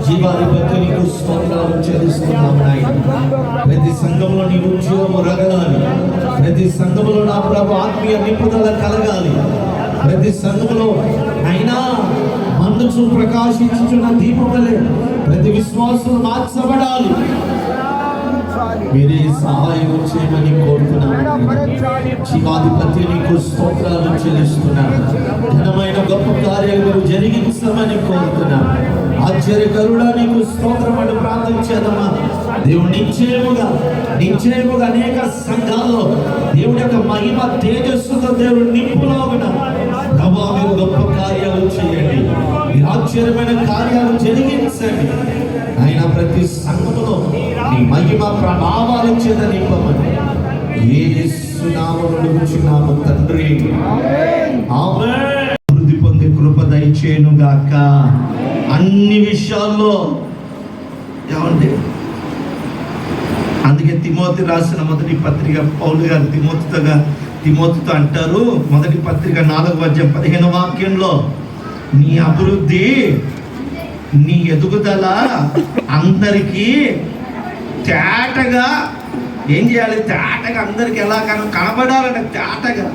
జీవాధిపతి నీకు స్తోత్రాలు చెల్లిస్తున్నాం నాయన. ప్రతి సంఘంలో నీ ఉద్యోగము రగలాలి. ప్రతి సంఘంలో నా ప్రభు ఆత్మీయ నిపుణుల కలగాలి. ప్రతి సంఘంలో అయినా మందుచు ప్రకాశించుచున్న దీపములే ప్రతి విశ్వాసం మార్చబడాలి. మీరే సహాయం చేయమని కోరుతున్నాను. జీవాధిపతి నీకు స్తోత్రాలు చెల్లిస్తున్నాను. ఘనమైన గొప్ప కార్యాలు మీరు జరిగించమని కోరుతున్నాను. ఆశ్చర్యకరుడా నీకు స్తోత్రమని ప్రార్థన చేద్దామా. దేవుడు నిశ్చయముగా అనేక సంఘాల్లో దేవుడి యొక్క మహిమ తేజస్సుతో దేవుడు నింపులోగున ప్రభా మీరు గొప్ప కార్యాలు చేయండి. మీరు ఆశ్చర్యమైన కార్యాలు జరిగించండి. ఆయన ప్రతి సంఘములో నీ మహిమ ప్రభావాలు చేత నింపమని యేసు నామములో అడుగుచున్నాము తండ్రి. ఆమేన్. అభివృద్ధి పొందే కృప దయచేయును గాక. అన్ని విషయాల్లో ఏమండి, అందుకే తిమోతి రాసిన మొదటి పత్రిక పౌలు గారు తిమోతితో అంటారు, మొదటి పత్రిక 4:15 వాక్యంలో, నీ అభివృద్ధి నీ ఎదుగుదల అందరికీ తేటగా ఏం చేయాలి? తేటగా అందరికి ఎలా కనబడాలంటే తేటగా